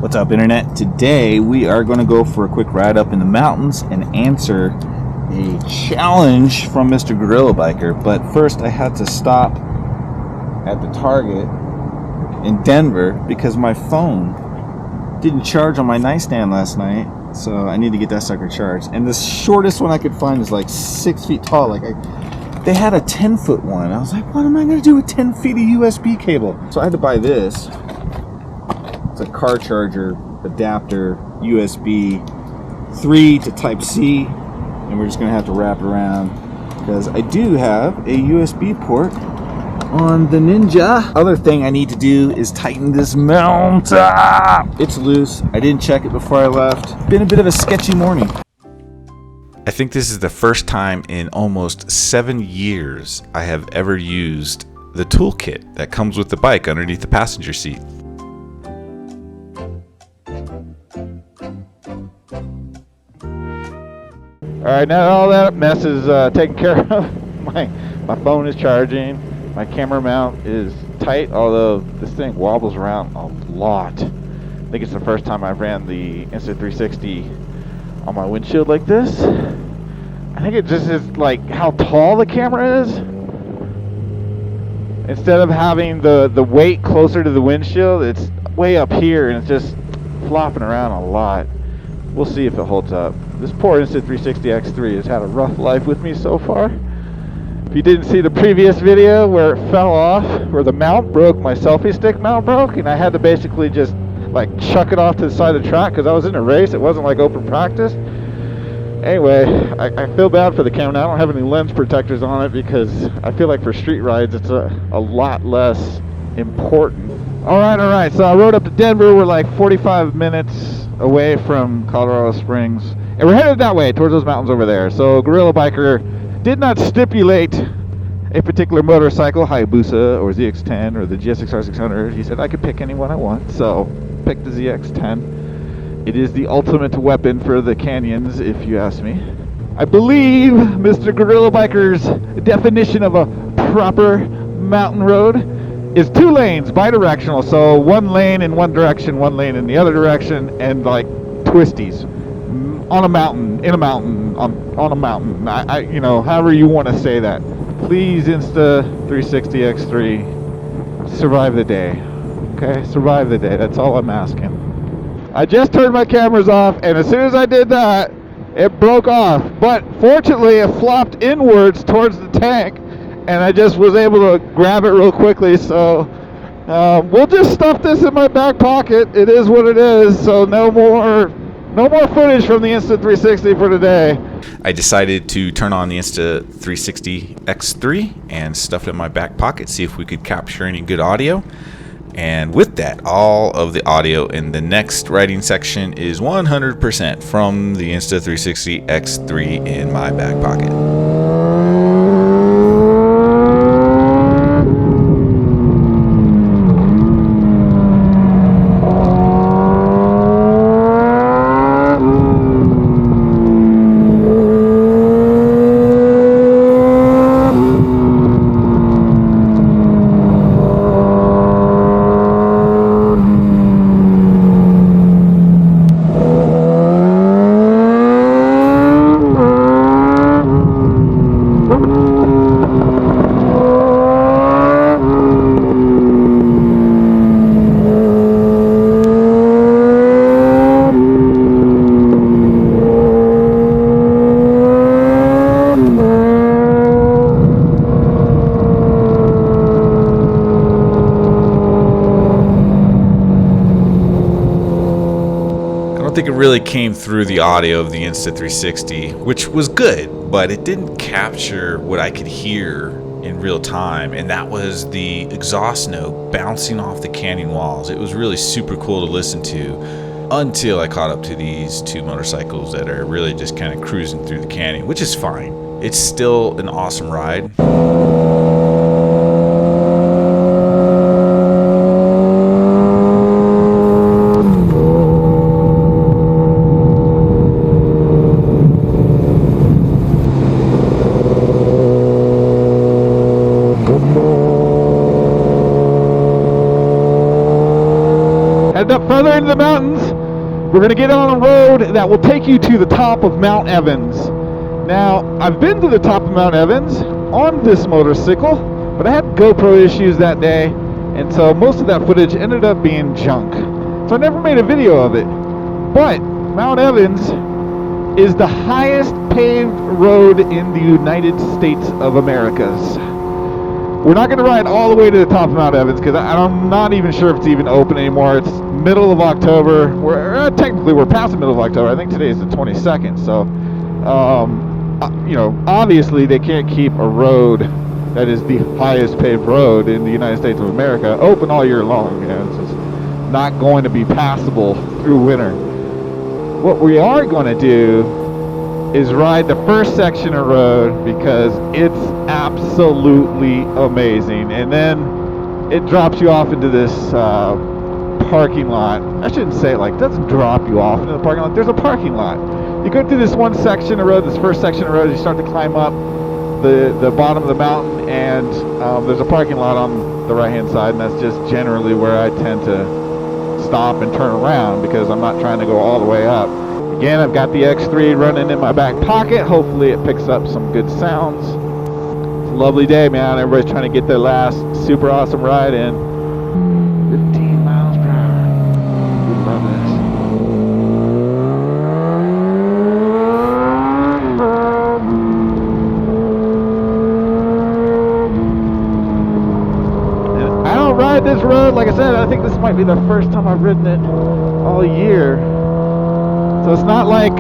What's up, Internet? Today we are going to go for a quick ride up in the mountains and answer a challenge from Mr. Gorilla Biker. But first I had to stop at the Target in Denver because my phone didn't charge on my nightstand last night. So I need to get that sucker charged. And the shortest one I could find is like 6 feet tall. They had a 10-foot one. I was like, what am I going to do with 10 feet of USB cable? So I had to buy this. It's a car charger adapter, USB 3 to Type-C, and we're just going to have to wrap it around because I do have a USB port on the Ninja. Other thing I need to do is tighten this mount up. It's loose. I didn't check it before I left. Been a bit of a sketchy morning. I think this is the first time in almost 7 years I have ever used the toolkit that comes with the bike underneath the passenger seat. Alright, now all that mess is taken care of. My phone is charging. My camera mount is tight, although this thing wobbles around a lot. I think it's the first time I've ran the Insta360 on my windshield like this. I think it just is like how tall the camera is. Instead of having the weight closer to the windshield, it's way up here and it's just flopping around a lot. We'll see if it holds up. This poor Insta360 X3 has had a rough life with me so far. If you didn't see the previous video where it fell off, where the mount broke, my selfie stick mount broke, and I had to basically just like chuck it off to the side of the track because I was in a race. It wasn't like open practice. Anyway, I feel bad for the camera. I don't have any lens protectors on it because I feel like for street rides it's a lot less important. Alright, so I rode up to Denver. We're like 45 minutes away from Colorado Springs, and we're headed that way towards those mountains over there. So Gorilla Biker did not stipulate a particular motorcycle, Hayabusa or ZX10 or the GSXR 600. He said I could pick any one I want, so pick the ZX10. It is the ultimate weapon for the canyons, if you ask me. I believe Mr. Gorilla Biker's definition of a proper mountain road is 2 lanes, bidirectional, so 1 lane in one direction, 1 lane in the other direction, and like twisties on a mountain, in a mountain, on a mountain. I you know, however you want to say that. Please, Insta360 X3, survive the day. Okay, survive the day. That's all I'm asking. I just turned my cameras off, and as soon as I did that, it broke off. But fortunately, it flopped inwards towards the tank, and I just was able to grab it real quickly. So we'll just stuff this in my back pocket. It is what it is. So no more footage from the Insta360 for today. I decided to turn on the Insta360 X3 and stuff it in my back pocket, see if we could capture any good audio. And with that, all of the audio in the next writing section is 100% from the Insta360 X3 in my back pocket. I think it really came through the audio of the Insta360, which was good, but it didn't capture what I could hear in real time, and that was the exhaust note bouncing off the canyon walls. It was really super cool to listen to until I caught up to these 2 motorcycles that are really just kind of cruising through the canyon, which is fine. It's still an awesome ride. Further into the mountains. We're going to get on a road that will take you to the top of Mount Evans. Now, I've been to the top of Mount Evans on this motorcycle, but I had GoPro issues that day, and so most of that footage ended up being junk. So I never made a video of it. But Mount Evans is the highest paved road in the United States of Americas. We're not going to ride all the way to the top of Mount Evans because I'm not even sure if it's even open anymore. It's middle of October. Technically we're past the middle of October. I think today is the 22nd. So, you know, obviously they can't keep a road that is the highest paved road in the United States of America open all year long. You know, it's just not going to be passable through winter. What we are going to do is ride the first section of road because it's absolutely amazing, and then it drops you off into this parking lot. I shouldn't say it like, it doesn't drop you off into the parking lot. There's a parking lot. You go through this one section of road, this first section of road, you start to climb up the bottom of the mountain, and there's a parking lot on the right hand side, and that's just generally where I tend to stop and turn around because I'm not trying to go all the way up. Again, I've got the X3 running in my back pocket. Hopefully it picks up some good sounds. It's a lovely day, man. Everybody's trying to get their last super awesome ride in. 15 miles per hour. We love this. And I don't ride this road. Like I said, I think this might be the first time I've ridden it all year. So it's not like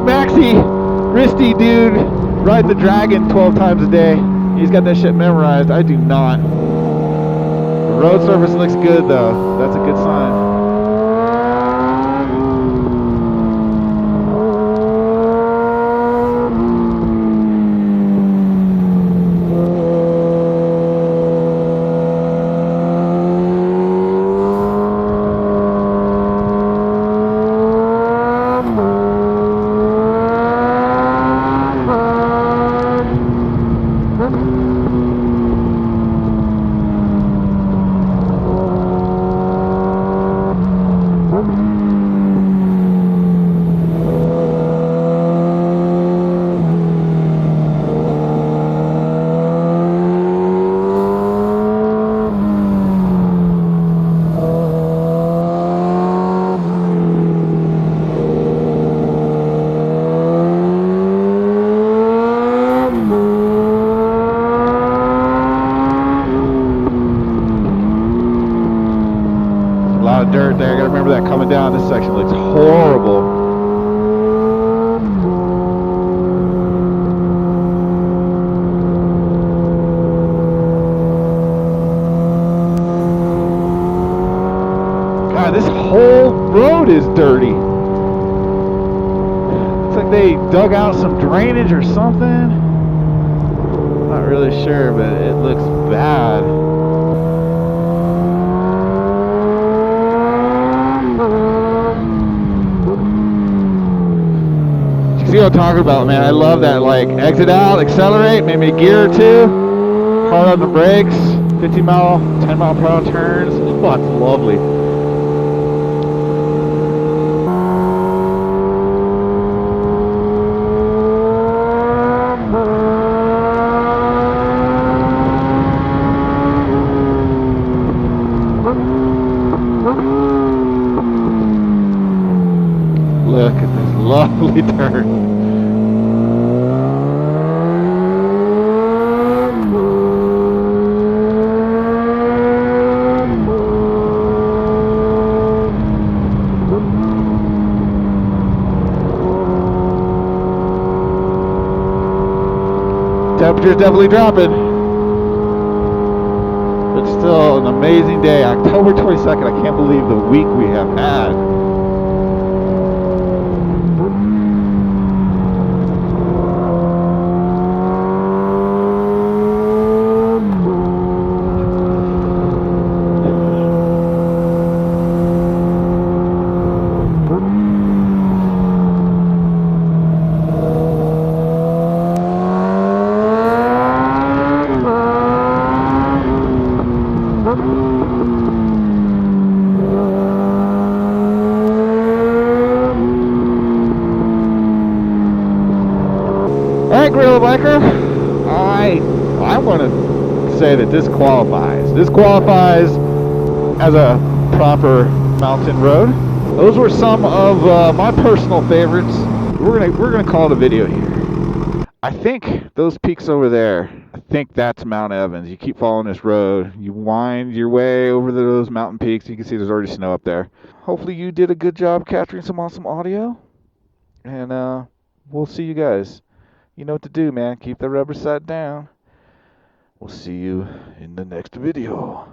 Maxie, Twisty dude, riding the Dragon 12 times a day. He's got that shit memorized. I do not. The road surface looks good though. That's a good sign. Dirt there. I gotta remember that coming down. This section looks horrible. God, this whole road is dirty. Looks like they dug out some drainage or something. Not really sure, but it looks bad. See what I'm talking about, man. I love that, like, exit out, accelerate, maybe a gear or two, hard on the brakes, 10 mile per hour turns. Oh, it's lovely. Look at this lovely turn. Temperature's definitely dropping. But still an amazing day. October 22nd, I can't believe the week we have had. Gorilla Biker, I'm going to say that this qualifies. This qualifies as a proper mountain road. Those were some of my personal favorites. We're gonna call it a video here. I think those peaks over there, I think that's Mount Evans. You keep following this road, you wind your way over those mountain peaks. You can see there's already snow up there. Hopefully you did a good job capturing some awesome audio. And we'll see you guys. You know what to do, man. Keep the rubber side down. We'll see you in the next video.